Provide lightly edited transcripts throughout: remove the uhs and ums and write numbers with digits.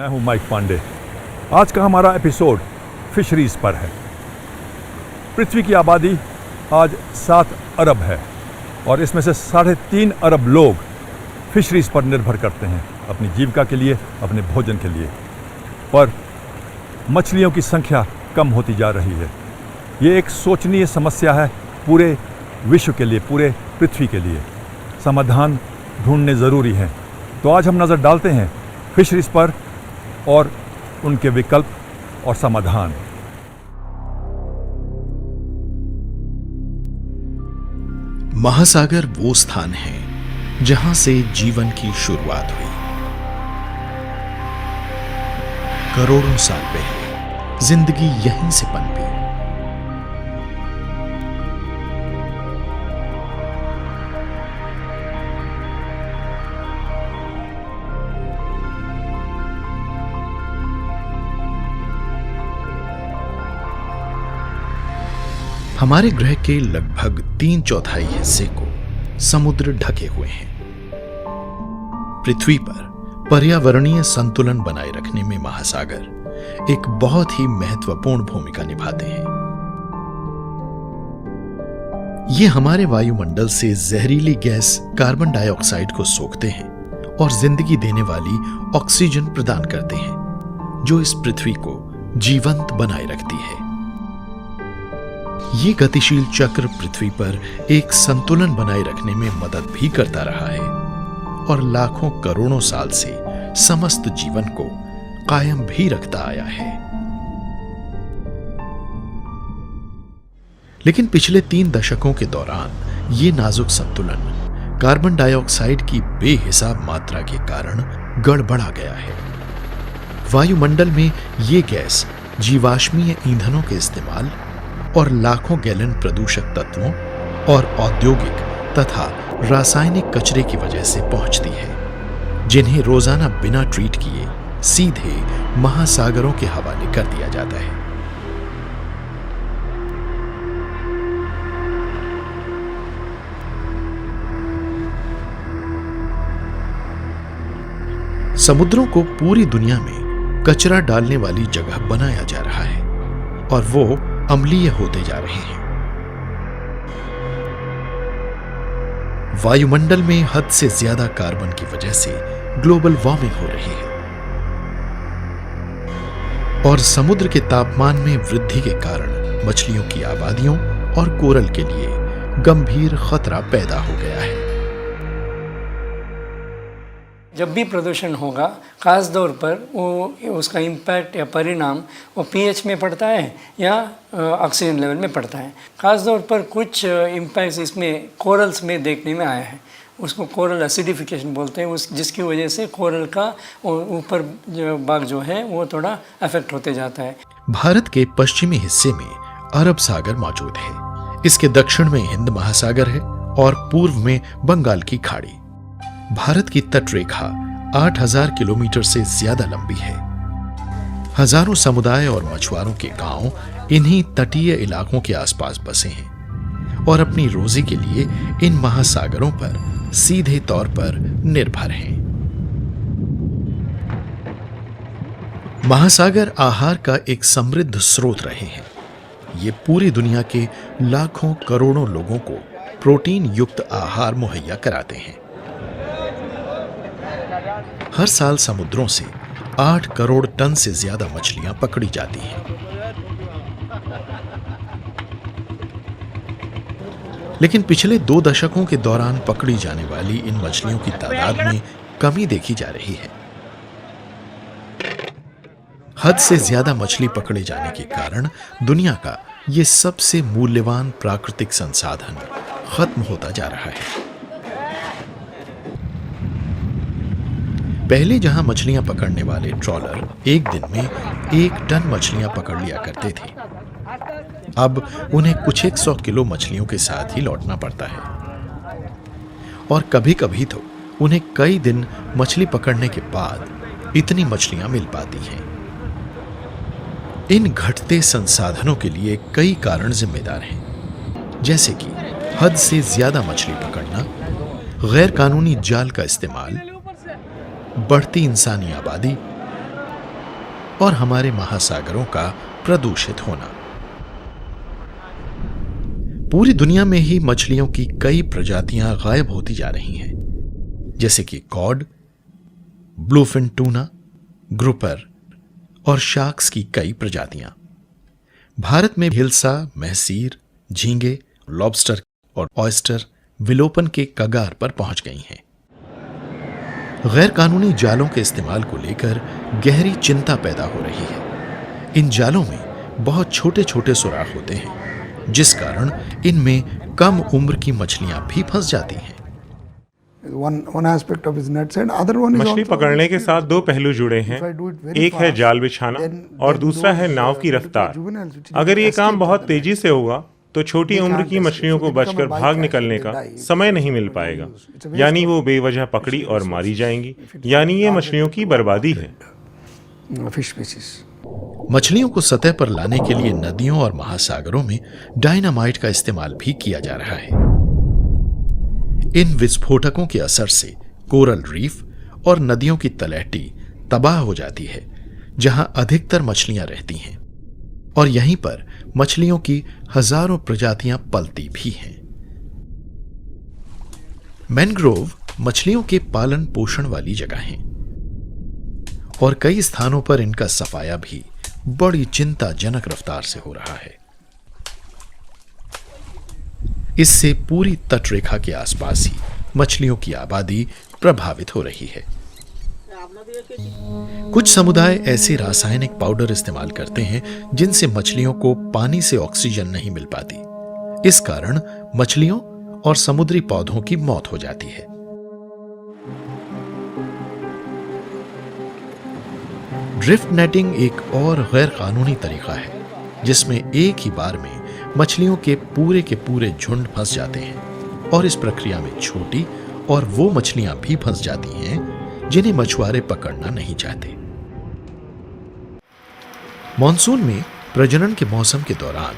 मैं हूं माइक पांडे। आज का हमारा एपिसोड फिशरीज पर है। पृथ्वी की आबादी आज 7 अरब है और इसमें से 3.5 अरब लोग फिशरीज पर निर्भर करते हैं अपनी जीविका के लिए, अपने भोजन के लिए। पर मछलियों की संख्या कम होती जा रही है। ये एक सोचनीय समस्या है पूरे विश्व के लिए, पूरे पृथ्वी के लिए। समाधान ढूंढने ज़रूरी है। तो आज हम नज़र डालते हैं फिशरीज पर और उनके विकल्प और समाधान। महासागर वो स्थान है जहां से जीवन की शुरुआत हुई। करोड़ों साल पहले जिंदगी यहीं से पनपी। हमारे ग्रह के लगभग 3/4 हिस्से को समुद्र ढके हुए हैं। पृथ्वी पर पर्यावरणीय संतुलन बनाए रखने में महासागर एक बहुत ही महत्वपूर्ण भूमिका निभाते हैं। ये हमारे वायुमंडल से जहरीली गैस कार्बन डाइऑक्साइड को सोखते हैं और जिंदगी देने वाली ऑक्सीजन प्रदान करते हैं, जो इस पृथ्वी को जीवंत बनाए रखती है। ये गतिशील चक्र पृथ्वी पर एक संतुलन बनाए रखने में मदद भी करता रहा है और लाखों करोड़ों साल से समस्त जीवन को कायम भी रखता आया है। लेकिन पिछले 3 दशकों के दौरान ये नाजुक संतुलन कार्बन डाइऑक्साइड की बेहिसाब मात्रा के कारण गड़बड़ा गया है। वायुमंडल में ये गैस जीवाश्मीय ईंधनों के इस्तेमाल और लाखों गैलन प्रदूषक तत्वों और औद्योगिक तथा रासायनिक कचरे की वजह से पहुंचती है, जिन्हें रोजाना बिना ट्रीट किए सीधे महासागरों के हवाले कर दिया जाता है। समुद्रों को पूरी दुनिया में कचरा डालने वाली जगह बनाया जा रहा है और वो अम्लीय होते जा रहे हैं। वायुमंडल में हद से ज्यादा कार्बन की वजह से ग्लोबल वार्मिंग हो रही है और समुद्र के तापमान में वृद्धि के कारण मछलियों की आबादियों और कोरल के लिए गंभीर खतरा पैदा हो गया है। जब भी प्रदूषण होगा, खास तौर पर वो उसका इम्पैक्ट या परिणाम वो पीएच में पड़ता है या ऑक्सीजन लेवल में पड़ता है। खास तौर पर कुछ इम्पैक्ट्स इसमें कोरल्स में देखने में आया है। उसको कोरल एसिडिफिकेशन बोलते हैं, जिसकी वजह से कोरल का ऊपर भाग जो है वो थोड़ा अफेक्ट होते जाता है। भारत के पश्चिमी हिस्से में अरब सागर मौजूद है। इसके दक्षिण में हिंद महासागर है और पूर्व में बंगाल की खाड़ी। भारत की तटरेखा 8000 किलोमीटर से ज्यादा लंबी है। हजारों समुदाय और मछुआरों के गांव इन्हीं तटीय इलाकों के आसपास बसे हैं और अपनी रोजी के लिए इन महासागरों पर सीधे तौर पर निर्भर हैं। महासागर आहार का एक समृद्ध स्रोत रहे हैं। ये पूरी दुनिया के लाखों करोड़ों लोगों को प्रोटीन युक्त आहार मुहैया कराते हैं। हर साल समुद्रों से 8 करोड़ टन से ज्यादा मछलियां पकड़ी जाती हैं। लेकिन पिछले 2 दशकों के दौरान पकड़ी जाने वाली इन मछलियों की तादाद में कमी देखी जा रही है। हद से ज्यादा मछली पकड़े जाने के कारण दुनिया का ये सबसे मूल्यवान प्राकृतिक संसाधन खत्म होता जा रहा है। पहले जहां मछलियां पकड़ने वाले ट्रॉलर एक दिन में 1 टन मछलियां पकड़ लिया करते थे, अब उन्हें कुछ 100 किलो मछलियों के साथ ही लौटना पड़ता है और कभी-कभी तो उन्हें कई दिन मछली पकड़ने के बाद इतनी मछलियां मिल पाती हैं। इन घटते संसाधनों के लिए कई कारण जिम्मेदार हैं, जैसे कि हद से ज्यादा मछली पकड़ना, गैर कानूनी जाल का इस्तेमाल, बढ़ती इंसानी आबादी और हमारे महासागरों का प्रदूषित होना। पूरी दुनिया में ही मछलियों की कई प्रजातियां गायब होती जा रही हैं, जैसे कि कॉड, ब्लूफिन टूना, ग्रुपर और शार्क्स की कई प्रजातियां। भारत में हिल्सा, महसीर, झींगे, लॉबस्टर और ऑयस्टर विलोपन के कगार पर पहुंच गई हैं। गैर कानूनी जालों के इस्तेमाल को लेकर गहरी चिंता पैदा हो रही है। इन जालों में बहुत छोटे छोटे सुराख होते हैं, जिस कारण इनमें कम उम्र की मछलियां भी फंस जाती हैं। मछली पकड़ने के साथ दो पहलू जुड़े हैं। एक है जाल बिछाना और दूसरा है नाव की रफ्तार। अगर ये काम बहुत तेजी से होगा तो छोटी उम्र की मछलियों को बचकर भाग निकलने का समय नहीं मिल पाएगा, यानी वो बेवजह पकड़ी और मारी जाएंगी, यानी ये मछलियों की बर्बादी है। मछलियों को सतह पर लाने के लिए नदियों और महासागरों में डायनामाइट का इस्तेमाल भी किया जा रहा है। इन विस्फोटकों के असर से कोरल रीफ और नदियों की तलहटी तबाह हो जाती है, जहां अधिकतर मछलियां रहती हैं, और यहीं पर मछलियों की हजारों प्रजातियां पलती भी हैं। मैनग्रोव मछलियों के पालन पोषण वाली जगह हैं, और कई स्थानों पर इनका सफाया भी बड़ी चिंताजनक रफ्तार से हो रहा है। इससे पूरी तटरेखा के आसपास ही मछलियों की आबादी प्रभावित हो रही है। कुछ समुदाय ऐसे रासायनिक पाउडर इस्तेमाल करते हैं जिनसे मछलियों को पानी से ऑक्सीजन नहीं मिल पाती। इस कारण मछलियों और समुद्री पौधों की मौत हो जाती है। ड्रिफ्ट नेटिंग एक और गैर कानूनी तरीका है, जिसमें एक ही बार में मछलियों के पूरे झुंड फंस जाते हैं, और इस प्रक्रिया में छोटी और वो मछलियां भी फंस जाती हैं जिन्हें मछुआरे पकड़ना नहीं चाहते। मॉनसून में प्रजनन के मौसम के दौरान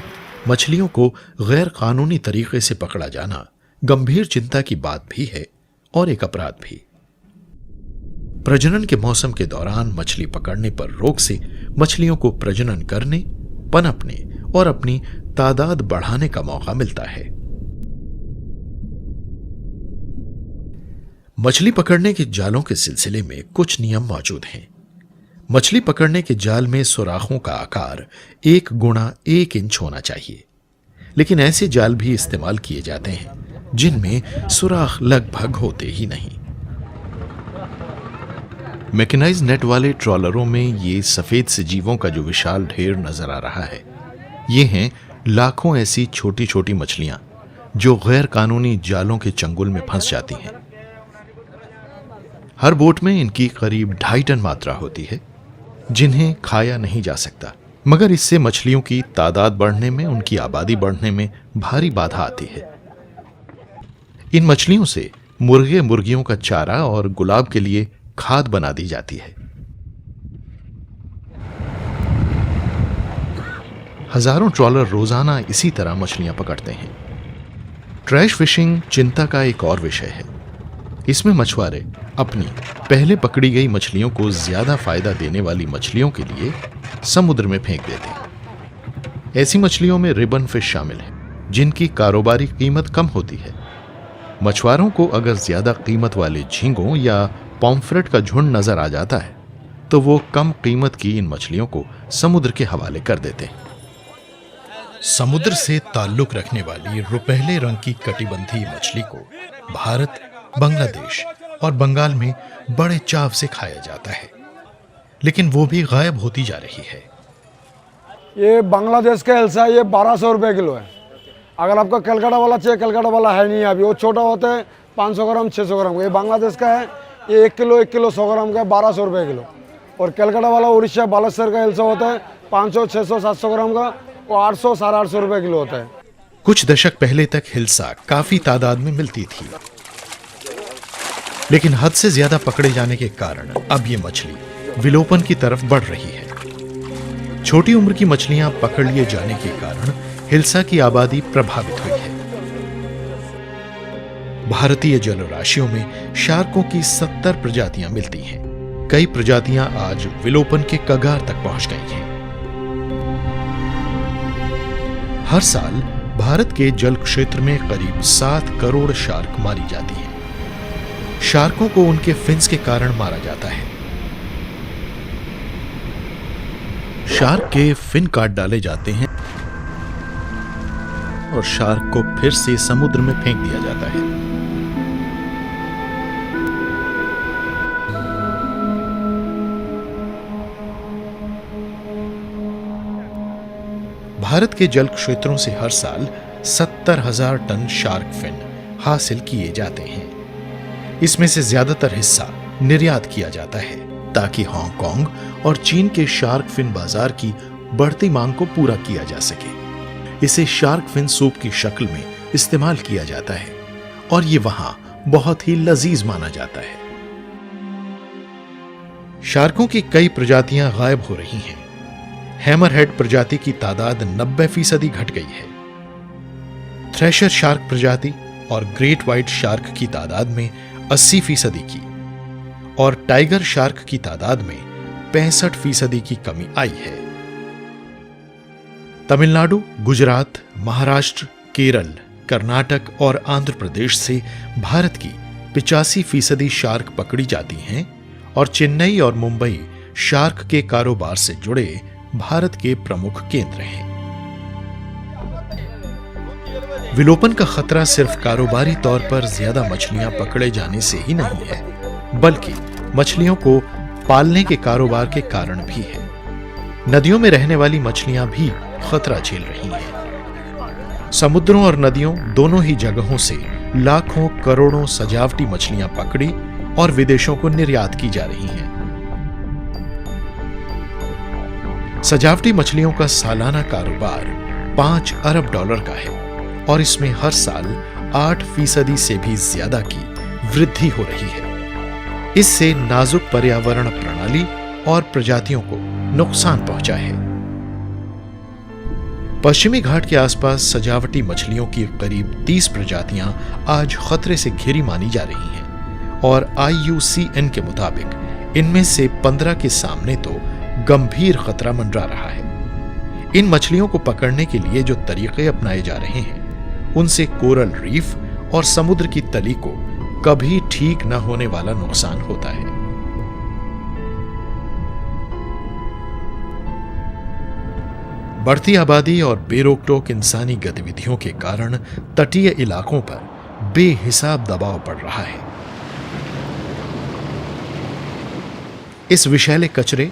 मछलियों को गैर कानूनी तरीके से पकड़ा जाना गंभीर चिंता की बात भी है और एक अपराध भी। प्रजनन के मौसम के दौरान मछली पकड़ने पर रोक से मछलियों को प्रजनन करने, पनपने और अपनी तादाद बढ़ाने का मौका मिलता है। मछली पकड़ने के जालों के सिलसिले में कुछ नियम मौजूद हैं। मछली पकड़ने के जाल में सुराखों का आकार 1 × 1 इंच होना चाहिए, लेकिन ऐसे जाल भी इस्तेमाल किए जाते हैं जिनमें सुराख लगभग होते ही नहीं। मैकेनाइज नेट वाले ट्रॉलरों में ये सफेद से जीवों का जो विशाल ढेर नजर आ रहा है, ये हैं लाखों ऐसी छोटी छोटी मछलियां जो गैर कानूनी जालों के चंगुल में फंस जाती हैं। हर बोट में इनकी करीब 2.5 टन मात्रा होती है, जिन्हें खाया नहीं जा सकता, मगर इससे मछलियों की तादाद बढ़ने में, उनकी आबादी बढ़ने में भारी बाधा आती है। इन मछलियों से मुर्गे मुर्गियों का चारा और गुलाब के लिए खाद बना दी जाती है। हजारों ट्रॉलर रोजाना इसी तरह मछलियां पकड़ते हैं। ट्रैश फिशिंग चिंता का एक और विषय है। इसमें मछुआरे अपनी पहले पकड़ी गई मछलियों को ज्यादा फायदा देने वाली मछलियों के लिए समुद्र में फेंक देते हैं। ऐसी मछलियों में रिबन फिश शामिल है, जिनकी कारोबारी कीमत कम होती है। मछुआरों को अगर ज्यादा कीमत वाले झींगों या पॉम्फ्रेट का झुंड नजर आ जाता है तो वो कम कीमत की इन मछलियों को समुद्र के हवाले कर देते हैं। समुद्र से ताल्लुक रखने वाली रुपहले रंग की कटिबंधी मछली को भारत, बांग्लादेश और बंगाल में बड़े चाव से खाया जाता है, लेकिन वो भी गायब होती जा रही है। ये बांग्लादेश का हिल्सा, ये 1200 रुपये किलो है। अगर आपको कलकत्ता वाला चाहिए, कलकत्ता वाला है नहीं अभी, वो छोटा होता है 500 ग्राम 600 ग्राम। ये बांग्लादेश का है, ये 1 किलो 100 ग्राम का है, 1200 रुपये किलो। और कलकत्ता वाला उड़ीसा बालेश्वर का हिल्सा होता है 500 600 700 ग्राम का, वो 800 850 रुपये किलो होता है। कुछ दशक पहले तक हिल्सा काफी तादाद में मिलती थी, लेकिन हद से ज्यादा पकड़े जाने के कारण अब ये मछली विलोपन की तरफ बढ़ रही है। छोटी उम्र की मछलियां पकड़ लिए जाने के कारण हिल्सा की आबादी प्रभावित हुई है। भारतीय जलराशियों में शार्कों की 70 प्रजातियां मिलती हैं, कई प्रजातियां आज विलोपन के कगार तक पहुंच गई हैं। हर साल भारत के जल क्षेत्र में करीब 7 करोड़ शार्क मारी जाती है। शार्कों को उनके फिन्स के कारण मारा जाता है। शार्क के फिन काट डाले जाते हैं और शार्क को फिर से समुद्र में फेंक दिया जाता है। भारत के जल क्षेत्रों से हर साल 70,000 टन शार्क फिन हासिल किए जाते हैं। इसमें से ज्यादातर हिस्सा निर्यात किया जाता है ताकि हांगकांग और चीन के शार्क फिन बाजार की बढ़ती मांग को पूरा किया जा सके। इसे शार्क फिन सूप की शक्ल में इस्तेमाल किया जाता है और ये वहां बहुत ही लजीज माना जाता है। शार्कों की कई प्रजातियां गायब हो रही हैं। हैमरहेड प्रजाति की तादाद 90% घट गई है। थ्रेशर शार्क प्रजाति और ग्रेट व्हाइट शार्क की तादाद में 80% की और टाइगर शार्क की तादाद में 65% की कमी आई है। तमिलनाडु, गुजरात, महाराष्ट्र, केरल, कर्नाटक और आंध्र प्रदेश से भारत की 85% शार्क पकड़ी जाती हैं और चेन्नई और मुंबई शार्क के कारोबार से जुड़े भारत के प्रमुख केंद्र हैं। विलोपन का खतरा सिर्फ कारोबारी तौर पर ज्यादा मछलियां पकड़े जाने से ही नहीं है, बल्कि मछलियों को पालने के कारोबार के कारण भी है। नदियों में रहने वाली मछलियां भी खतरा झेल रही हैं। समुद्रों और नदियों दोनों ही जगहों से लाखों करोड़ों सजावटी मछलियां पकड़ी और विदेशों को निर्यात की जा रही हैं। सजावटी मछलियों का सालाना कारोबार $5 अरब का है और इसमें हर साल 8% से भी ज्यादा की वृद्धि हो रही है। इससे नाजुक पर्यावरण प्रणाली और प्रजातियों को नुकसान पहुंचा है। पश्चिमी घाट के आसपास सजावटी मछलियों की करीब 30 प्रजातियां आज खतरे से घिरी मानी जा रही हैं और IUCN के मुताबिक इनमें से 15 के सामने तो गंभीर खतरा मंडरा रहा है। इन मछलियों को पकड़ने के लिए जो तरीके अपनाए जा रहे हैं उनसे कोरल रीफ और समुद्र की तली को कभी ठीक न होने वाला नुकसान होता है। बढ़ती आबादी और बेरोक-टोक इंसानी गतिविधियों के कारण तटीय इलाकों पर बेहिसाब दबाव पड़ रहा है। इस विषैले कचरे,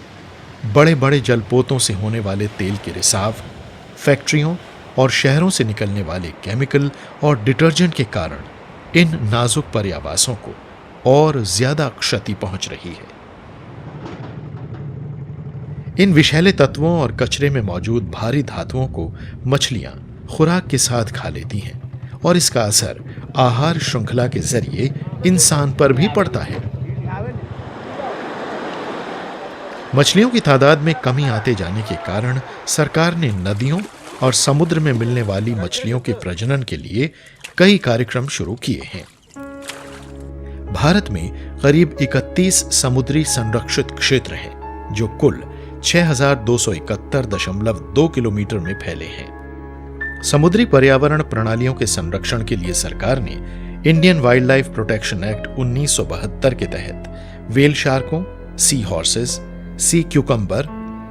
बड़े बड़े जलपोतों से होने वाले तेल के रिसाव, फैक्ट्रियों और शहरों से निकलने वाले केमिकल और डिटर्जेंट के कारण इन नाजुक पर्यावासों को और ज्यादा क्षति पहुंच रही है। इन विषैले तत्वों और कचरे में मौजूद भारी धातुओं को मछलियां खुराक के साथ खा लेती हैं और इसका असर आहार श्रृंखला के जरिए इंसान पर भी पड़ता है। मछलियों की तादाद में कमी आते जाने के कारण सरकार ने नदियों और समुद्र में मिलने वाली मछलियों के प्रजनन के लिए कई कार्यक्रम शुरू किए हैं। भारत में करीब 31 समुद्री संरक्षित क्षेत्र हैं जो कुल 6,271.2 किलोमीटर में फैले हैं। समुद्री पर्यावरण प्रणालियों के संरक्षण के लिए सरकार ने Indian wild life protection act 1972 के तहत वेल शार्कों, सी हॉर्सेस, सी क्यूकम्बर,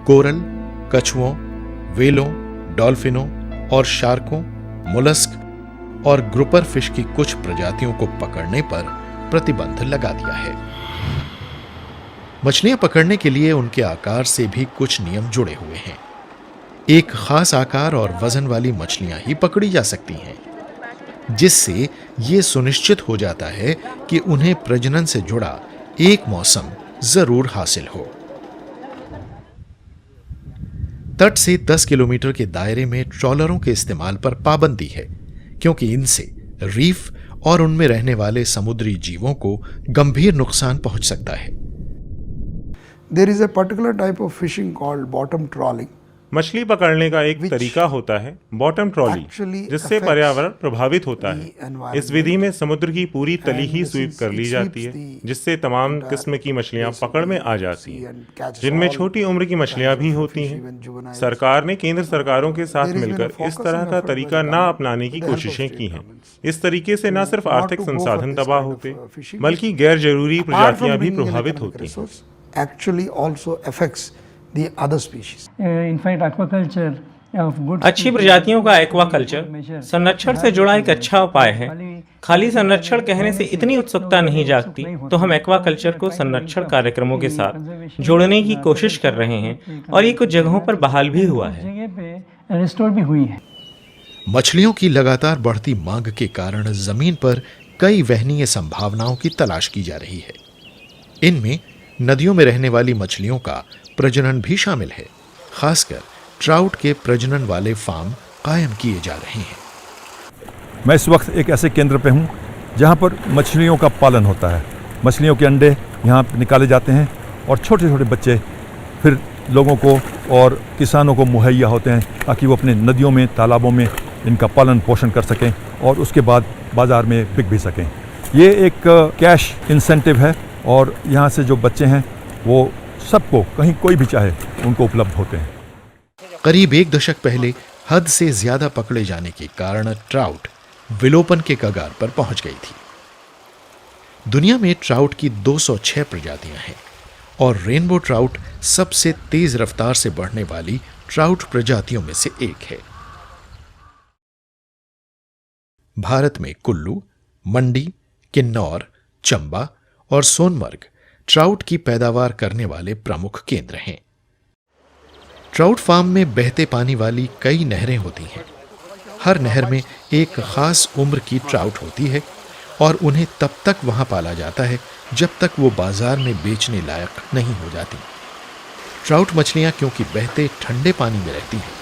कोरल, कछुओं, वेलों, डॉल्फिनों और शार्कों, मोलस्क और ग्रुपर फिश की कुछ प्रजातियों को पकड़ने पर प्रतिबंध लगा दिया है। मछलियां पकड़ने के लिए उनके आकार से भी कुछ नियम जुड़े हुए हैं। एक खास आकार और वजन वाली मछलियां ही पकड़ी जा सकती हैं, जिससे यह सुनिश्चित हो जाता है कि उन्हें प्रजनन से जुड़ा एक मौसम जरूर हासिल हो। तट से 10 किलोमीटर के दायरे में ट्रॉलरों के इस्तेमाल पर पाबंदी है, क्योंकि इनसे रीफ और उनमें रहने वाले समुद्री जीवों को गंभीर नुकसान पहुंच सकता है। There is a particular type of fishing called bottom trawling, मछली पकड़ने का एक तरीका होता है बॉटम ट्रॉली, जिससे पर्यावरण प्रभावित होता है। इस विधि में समुद्र की पूरी तली ही स्वीप कर ली जाती है, जिससे तमाम किस्म की मछलियां पकड़ में आ जाती हैं, जिनमें छोटी उम्र की मछलियां भी होती हैं। सरकार ने केंद्र सरकारों के साथ मिलकर इस तरह का तरीका ना अपनाने की कोशिशें की हैं। इस तरीके से न सिर्फ आर्थिक संसाधन तबाह होते, बल्कि गैर जरूरी प्रजातियां भी प्रभावित होती हैं। Actually also affects the other species. In fact, aquaculture of good अच्छी प्रजातियों का एक्वाकल्चर संरक्षण से जुड़ा एक अच्छा उपाय है। खाली संरक्षण कहने से इतनी उत्सुकता नहीं जागती, तो हम एक्वाकल्चर को संरक्षण कार्यक्रमों के साथ जोड़ने की कोशिश कर रहे हैं और ये कुछ जगहों पर बहाल भी हुआ है। जगह पे रिस्टोर भी हुई है। मछलियों की लगातार बढ़ती मांग के कारण जमीन पर कई वहनीय संभावनाओं की तलाश की जा रही है। इनमें नदियों में रहने वाली मछलियों का प्रजनन भी शामिल है। खासकर ट्राउट के प्रजनन वाले फार्म कायम किए जा रहे हैं। मैं इस वक्त एक ऐसे केंद्र पे हूँ जहाँ पर मछलियों का पालन होता है। मछलियों के अंडे यहाँ निकाले जाते हैं और छोटे छोटे बच्चे फिर लोगों को और किसानों को मुहैया होते हैं, ताकि वो अपने नदियों में, तालाबों में इनका पालन पोषण कर सकें और उसके बाद बाज़ार में बिक भी सकें। ये एक कैश इंसेंटिव है और यहाँ से जो बच्चे हैं वो सबको, कहीं कोई भी चाहे, उनको उपलब्ध होते हैं। करीब एक दशक पहले हद से ज्यादा पकड़े जाने के कारण ट्राउट विलोपन के कगार पर पहुंच गई थी। दुनिया में ट्राउट की 206 प्रजातियां हैं और रेनबो ट्राउट सबसे तेज रफ्तार से बढ़ने वाली ट्राउट प्रजातियों में से एक है। भारत में कुल्लू, मंडी, किन्नौर, चंबा और सोनमर्ग ट्राउट की पैदावार करने वाले प्रमुख केंद्र हैं। ट्राउट फार्म में बहते पानी वाली कई नहरें होती हैं। हर नहर में एक खास उम्र की ट्राउट होती है और उन्हें तब तक वहां पाला जाता है जब तक वो बाजार में बेचने लायक नहीं हो जाती। ट्राउट मछलियां क्योंकि बहते ठंडे पानी में रहती हैं,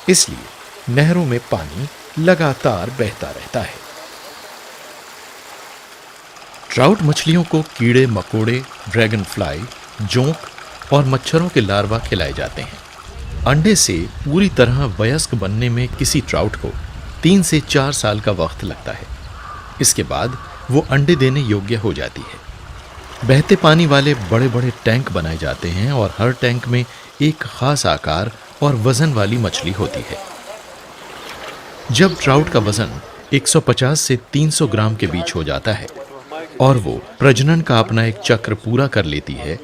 इसलिए नहरों में पानी लगातार बहता रहता है। ट्राउट मछलियों को कीड़े मकोड़े, ड्रैगन फ्लाई, जोंक और मच्छरों के लार्वा खिलाए जाते हैं। अंडे से पूरी तरह वयस्क बनने में किसी ट्राउट को 3 से 4 साल का वक्त लगता है। इसके बाद वो अंडे देने योग्य हो जाती है। बहते पानी वाले बड़े बड़े टैंक बनाए जाते हैं और हर टैंक में एक खास आकार और वजन वाली मछली होती है। जब ट्राउट का वजन 150 से 300 ग्राम के बीच हो जाता है और वो प्रजनन का अपना एक चक्र पूरा कर लेती है,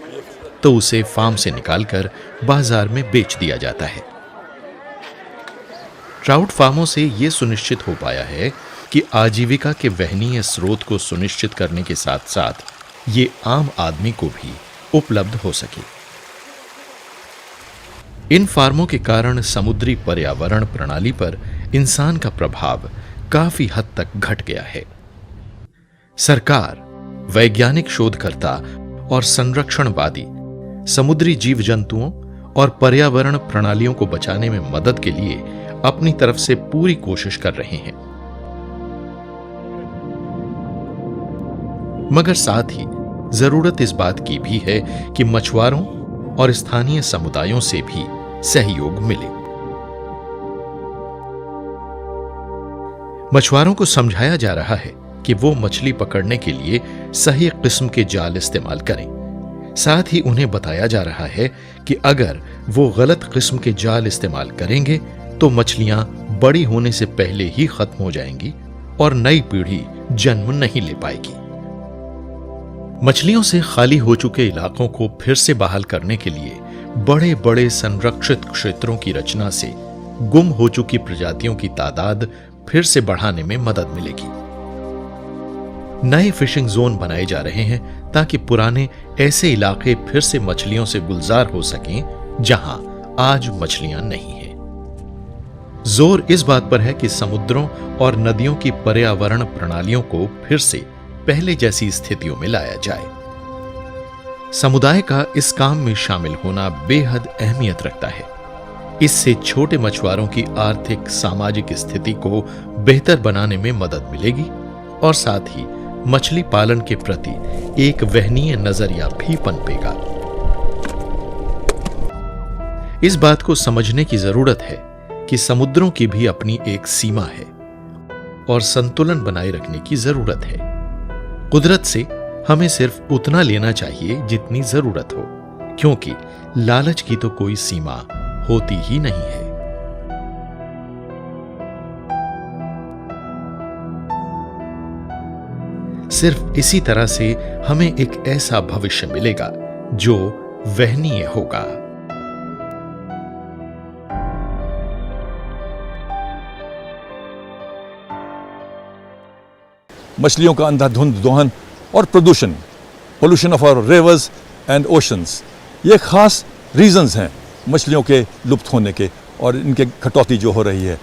तो उसे फार्म से निकालकर बाजार में बेच दिया जाता है। ट्राउट फार्मों से यह सुनिश्चित हो पाया है कि आजीविका के वहनीय स्रोत को सुनिश्चित करने के साथ साथ ये आम आदमी को भी उपलब्ध हो सके। इन फार्मों के कारण समुद्री पर्यावरण प्रणाली पर इंसान का प्रभाव काफी हद तक घट गया है। सरकार, वैज्ञानिक शोधकर्ता और संरक्षणवादी समुद्री जीव जंतुओं और पर्यावरण प्रणालियों को बचाने में मदद के लिए अपनी तरफ से पूरी कोशिश कर रहे हैं, मगर साथ ही जरूरत इस बात की भी है कि मछुआरों और स्थानीय समुदायों से भी सहयोग मिले। मछुआरों को समझाया जा रहा है कि वो मछली पकड़ने के लिए सही किस्म के जाल इस्तेमाल करें। साथ ही उन्हें बताया जा रहा है कि अगर वो गलत किस्म के जाल इस्तेमाल करेंगे तो मछलियां बड़ी होने से पहले ही खत्म हो जाएंगी और नई पीढ़ी जन्म नहीं ले पाएगी। मछलियों से खाली हो चुके इलाकों को फिर से बहाल करने के लिए बड़े बड़े संरक्षित क्षेत्रों की रचना से गुम हो चुकी प्रजातियों की तादाद फिर से बढ़ाने में मदद मिलेगी। नए फिशिंग जोन बनाए जा रहे हैं ताकि पुराने ऐसे इलाके फिर से मछलियों से गुलजार हो सकें जहां आज मछलियां नहीं हैं। जोर इस बात पर है कि समुद्रों और नदियों की पर्यावरण प्रणालियों को फिर से पहले जैसी स्थितियों में लाया जाए। समुदाय का इस काम में शामिल होना बेहद अहमियत रखता है। इससे छोटे मछुआरों की आर्थिक सामाजिक स्थिति को बेहतर बनाने में मदद मिलेगी और साथ ही मछली पालन के प्रति एक वहनीय नजरिया भी पनपेगा। इस बात को समझने की जरूरत है कि समुद्रों की भी अपनी एक सीमा है और संतुलन बनाए रखने की जरूरत है। कुदरत से हमें सिर्फ उतना लेना चाहिए जितनी जरूरत हो, क्योंकि लालच की तो कोई सीमा होती ही नहीं है। सिर्फ इसी तरह से हमें एक ऐसा भविष्य मिलेगा जो वहनीय होगा। मछलियों का अंधाधुंध दोहन और प्रदूषण, pollution of our rivers and oceans, ये खास रीजंस हैं मछलियों के लुप्त होने के और इनके कटौती जो हो रही है।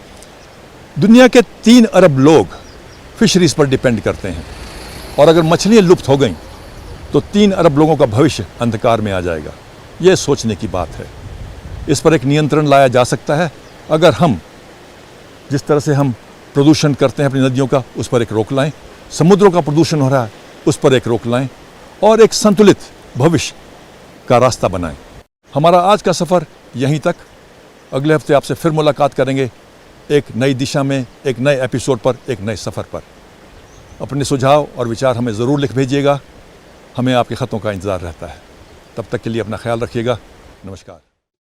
दुनिया के 3 अरब लोग फिशरीज पर डिपेंड करते हैं और अगर मछलियाँ लुप्त हो गईं तो 3 अरब लोगों का भविष्य अंधकार में आ जाएगा। ये सोचने की बात है। इस पर एक नियंत्रण लाया जा सकता है अगर हम जिस तरह से हम प्रदूषण करते हैं अपनी नदियों का, उस पर एक रोक लाएं। समुद्रों का प्रदूषण हो रहा है, उस पर एक रोक लाएं और एक संतुलित भविष्य का रास्ता बनाएं। हमारा आज का सफ़र यहीं तक। अगले हफ्ते आपसे फिर मुलाकात करेंगे एक नई दिशा में, एक नए एपिसोड पर, एक नए सफ़र पर। अपने सुझाव और विचार हमें ज़रूर लिख भेजिएगा। हमें आपके ख़तों का इंतज़ार रहता है। तब तक के लिए अपना ख्याल रखिएगा। नमस्कार।